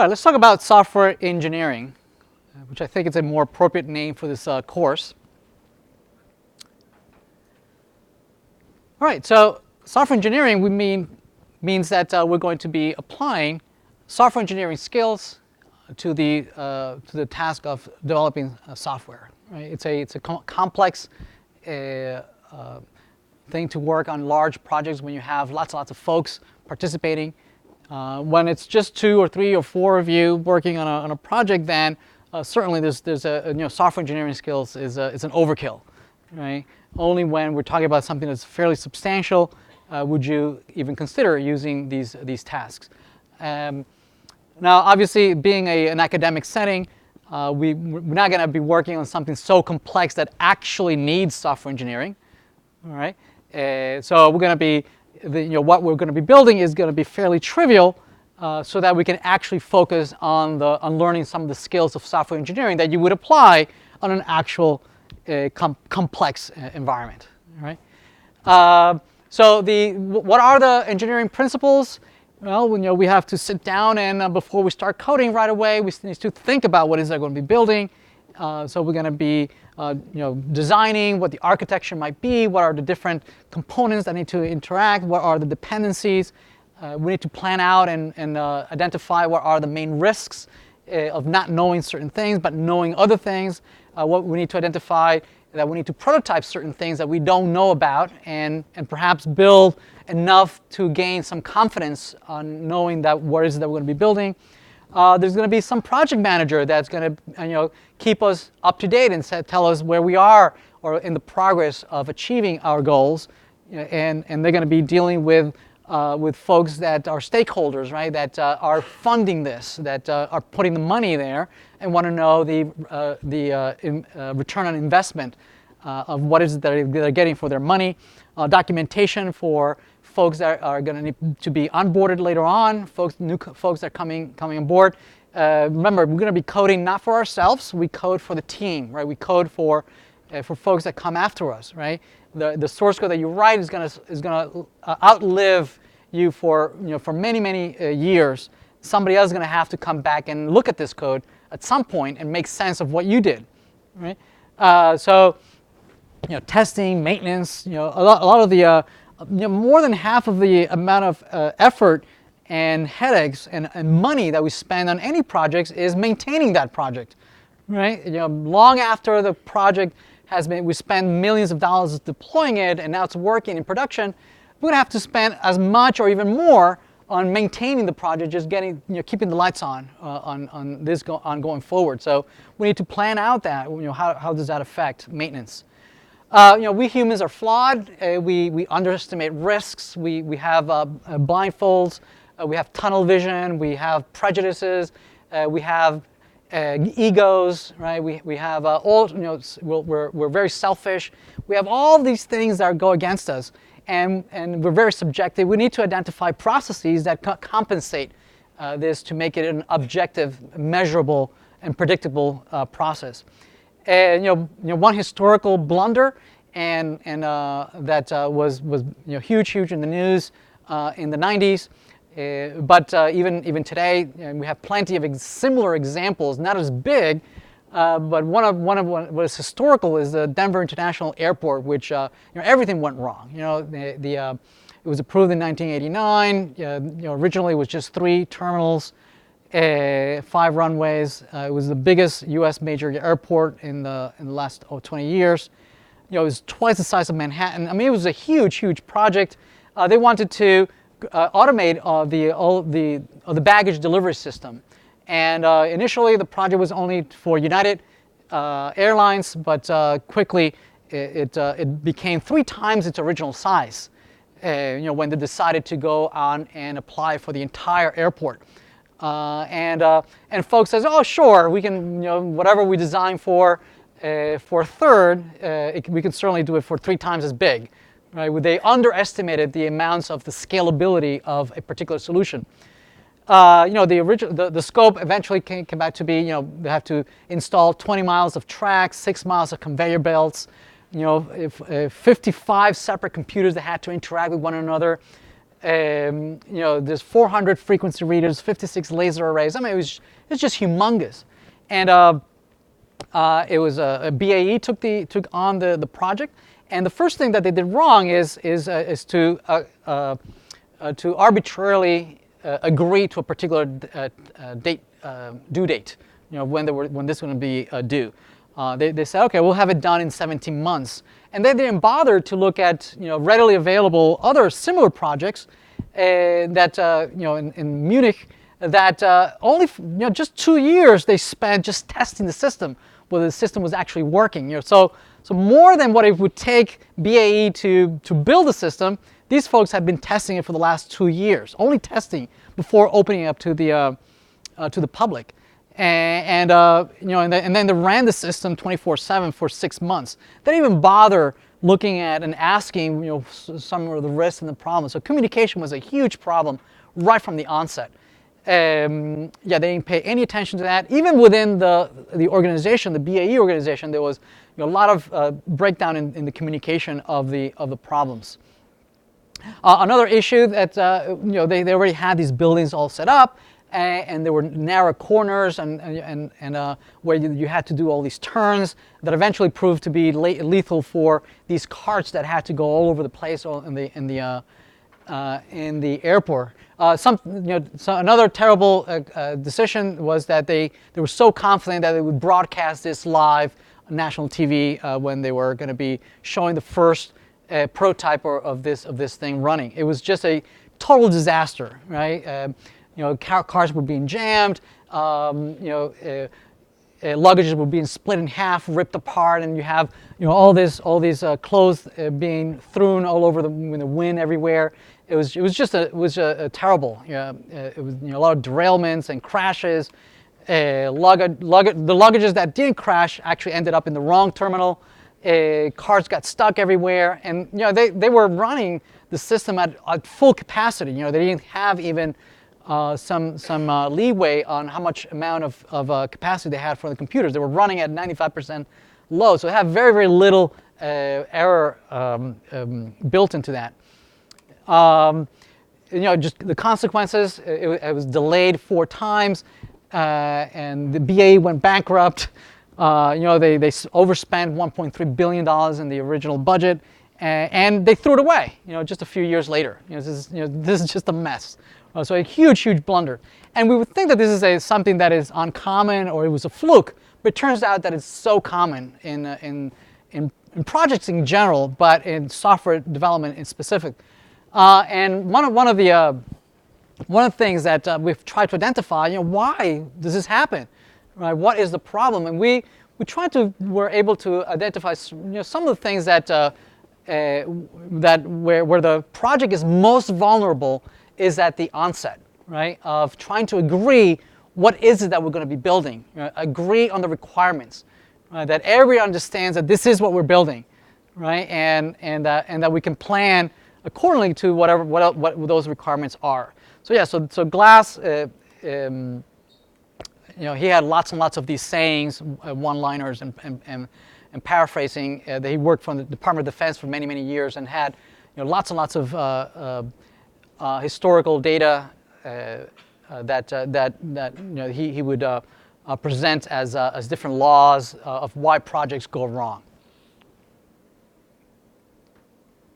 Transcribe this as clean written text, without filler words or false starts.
All right, let's talk about software engineering, which I think is a more appropriate name for this course. All right, so software engineering means that we're going to be applying software engineering skills to the task of developing software. Right? It's a complex thing to work on large projects when you have lots and lots of folks participating. When it's just 2 or 3 or 4 of you working on a project, then certainly there's software engineering skills is an overkill, right? Only when we're talking about something that's fairly substantial would you even consider using these tasks. Now, obviously, being an academic setting, we're not going to be working on something so complex that actually needs software engineering. All right, so we're going to be what we're going to be building is going to be fairly trivial, so that we can actually focus on learning some of the skills of software engineering that you would apply on an actual complex environment. Right. So what are the engineering principles? Well, we have to sit down and before we start coding right away, we need to think about what is I going to be building. So we're going to be designing what the architecture might be, what are the different components that need to interact, what are the dependencies. We need to plan out and identify what are the main risks of not knowing certain things but knowing other things. What we need to identify that we need to prototype certain things that we don't know about and perhaps build enough to gain some confidence on knowing that what is it that we're going to be building. There's going to be some project manager that's going to keep us up to date and tell us where we are or in the progress of achieving our goals, and they're going to be dealing with folks that are stakeholders, right? That are funding this, that are putting the money there, and want to know the return on investment of what is it that they're getting for their money. Documentation for folks that are going to need to be onboarded later on, new folks that are coming on board. Remember, we're going to be coding not for ourselves. We code for the team, right? We code for folks that come after us, right? The source code that you write is going to outlive you for many years. Somebody else is going to have to come back and look at this code at some point and make sense of what you did, right? So testing, maintenance, a lot of the more than half of the amount of effort and headaches and money that we spend on any projects is maintaining that project, right? Long after the project has been, we spend millions of dollars deploying it, and now it's working in production. We're going to have to spend as much or even more on maintaining the project, just keeping the lights on this going forward. So we need to plan out that. How does that affect maintenance? We humans are flawed. We underestimate risks. We have blindfolds. We have tunnel vision. We have prejudices. We have egos, right? We have we're very selfish. We have all these things that go against us, and we're very subjective. We need to identify processes that compensate this to make it an objective, measurable, and predictable process. One historical blunder, and that was huge in the news in the 90s. But even today, we have plenty of similar examples, not as big, but one of what is historical is the Denver International Airport, which everything went wrong. It was approved in 1989. Originally it was just 3 terminals, 5 runways. It was the biggest U.S. major airport in the last 20 years. It was twice the size of Manhattan. I mean, it was a huge project. They wanted to automate the baggage delivery system, and initially the project was only for United Airlines, but quickly it became 3 times its original size. When they decided to go on and apply for the entire airport, and folks says, oh sure, we can whatever we design for a third, we can certainly do it for 3 times as big. Right? They underestimated the amounts of the scalability of a particular solution. The scope eventually came back to be, they have to install 20 miles of tracks, 6 miles of conveyor belts, 55 separate computers that had to interact with one another. There's 400 frequency readers, 56 laser arrays. I mean, it's just humongous. And it was BAE took on the project. And the first thing that they did wrong is to arbitrarily agree to a particular due date. When this is going to be due. They said, okay, we'll have it done in 17 months. And they didn't bother to look at readily available other similar projects that in Munich that only just 2 years they spent just testing the system, whether the system was actually working. So more than what it would take BAE to build the system, these folks have been testing it for the last 2 years, only testing before opening it up to the public. And then they ran the system 24/7 for 6 months. They didn't even bother looking at and asking some of the risks and the problems. So communication was a huge problem right from the onset. They didn't pay any attention to that. Even within the organization, the BAE organization, there was a lot of breakdown in the communication of the problems. Another issue that they already had these buildings all set up. And there were narrow corners and where you had to do all these turns that eventually proved to be lethal for these carts that had to go all over the place in the airport. So another terrible decision was that they were so confident that they would broadcast this live on national TV when they were going to be showing the first prototype of this thing running. It was just a total disaster, right? Cars were being jammed, luggages were being split in half, ripped apart, and you have all these clothes being thrown all over the wind everywhere. It was just a terrible. It was a lot of derailments and crashes. The luggages that didn't crash actually ended up in the wrong terminal. Cars got stuck everywhere, and they were running the system at full capacity. They didn't have even some leeway on how much amount of capacity they had for the computers. They were running at 95% load, so they have very, very little error built into that. Just the consequences, it was delayed 4 times, and the BAE went bankrupt. They overspent $1.3 billion in the original budget, and they threw it away, just a few years later. This is just a mess. So a huge, huge blunder. And we would think that this is something that is uncommon or it was a fluke, but it turns out that it's so common in projects in general, but in software development in specific. And one of the things that we've tried to identify, why does this happen? Right? What is the problem? And we were able to identify some of the things that where the project is most vulnerable is at the onset, right, of trying to agree what is it that we're going to be building, agree on the requirements, that everybody understands that this is what we're building, right, and that we can plan accordingly to what those requirements are. So yeah, so Glass, he had lots and lots of these sayings, one-liners, and paraphrasing. That he worked for the Department of Defense for many, many years and had lots and lots of historical data that he would present as different laws of why projects go wrong.